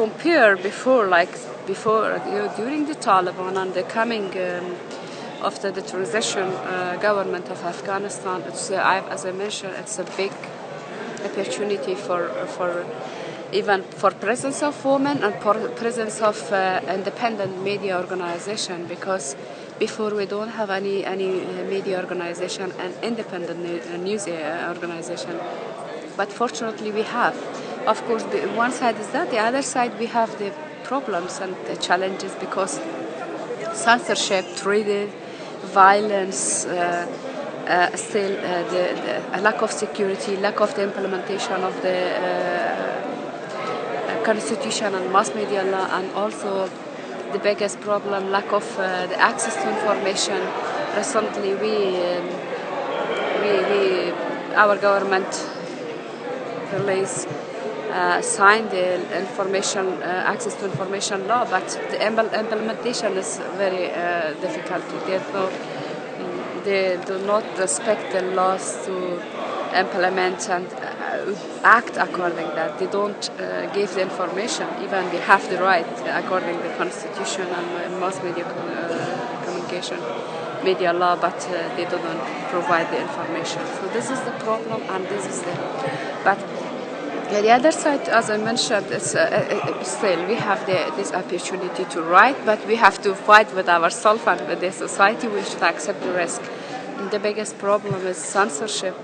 compare before, during the Taliban and the coming after the transition government of Afghanistan, as I mentioned, it's a big opportunity for even for presence of women and presence of independent media organization, because before we don't have any media organization and independent news organization, but fortunately we have. Of course, the one side is that, the other side we have the problems and the challenges, because censorship, treated violence, still the lack of security, lack of the implementation of the constitution and mass media law, and also the biggest problem, lack of the access to information. Recently, our government released signed the information access to information law, but the implementation is very difficult. They do not respect the laws to implement and act according that. They don't give the information. Even they have the right according to the constitution and mass media communication media law, but they don't provide the information. So this is the problem, and this is the. But the other side, as I mentioned, it's still we have this opportunity to write, but we have to fight with ourselves and with the society. We should accept the risk. And the biggest problem is censorship,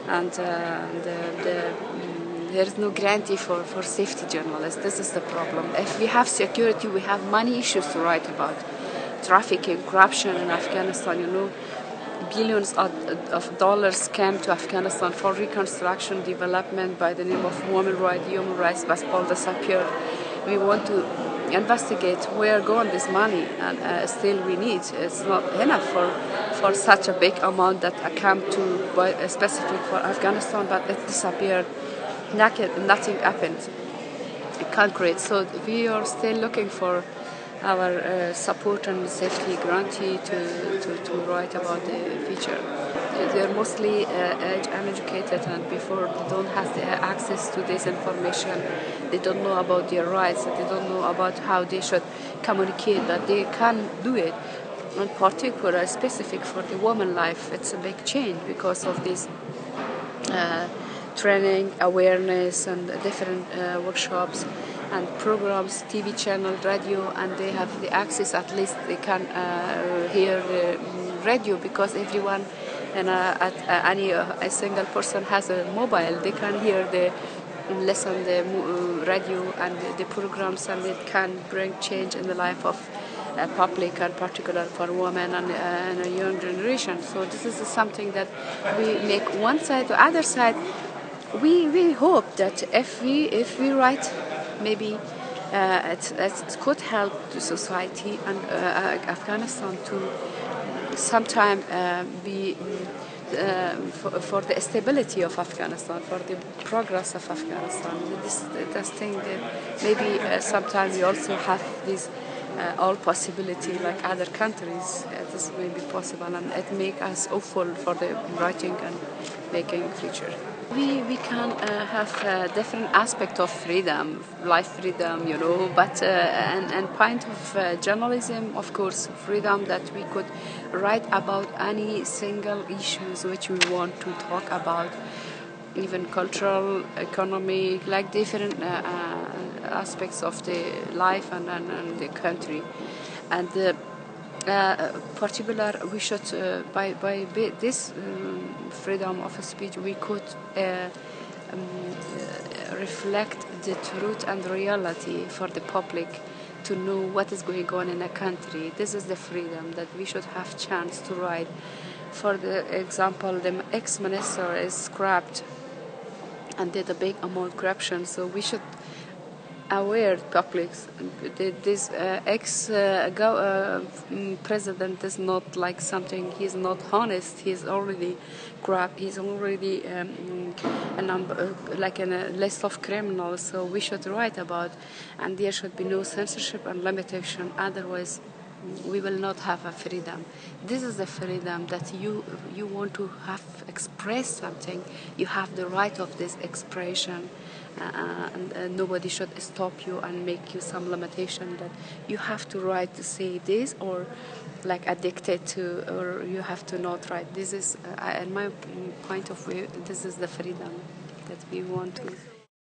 and there is no guarantee for safety journalists. This is the problem. If we have security, we have many issues to write about. Trafficking, corruption in Afghanistan, billions of dollars came to Afghanistan for reconstruction, development by the name of human rights, but all disappeared. We want to investigate where going this money, and still we need. It's not enough for such a big amount that came to specific for Afghanistan, but it disappeared. Nothing happened concrete. So we are still looking for our support and safety guarantee to write about the future. They're mostly uneducated, and before they don't have the access to this information. They don't know about their rights. They don't know about how they should communicate, but they can do it. In particular, specific for the woman life, it's a big change because of this training, awareness, and different workshops and programs, TV channel, radio, and they have the access. At least they can hear the radio, because everyone and a single person has a mobile. They can listen the radio and the programs, and it can bring change in the life of public, and particular for women and a young generation. So this is something that we make one side. The other side, we hope that if we write, maybe it could help the society and Afghanistan to sometime be for the stability of Afghanistan, for the progress of Afghanistan. This thing that maybe sometimes we also have this all possibility like other countries. This may be possible, and it makes us hopeful for the writing and making future. We can have different aspects of freedom, life freedom, but and point of journalism, of course, freedom that we could write about any single issues which we want to talk about, even cultural, economic, like different aspects of the life and the country. And particular, we should by this freedom of speech, we could reflect the truth and reality for the public to know what is going on in a country. This is the freedom that we should have chance to write. For the example, the ex-minister is scrapped and did a big amount of corruption, so we should aware public. This ex-president is not like something. He's not honest. He's already corrupt. He's already like in a list of criminals. So we should write about, and there should be no censorship and limitation. Otherwise, we will not have a freedom. This is the freedom that you want to have express something. You have the right of this expression, and nobody should stop you and make you some limitation that you have to write to say this, or like addicted to, or you have to not write. This is, in my point of view, this is the freedom that we want to.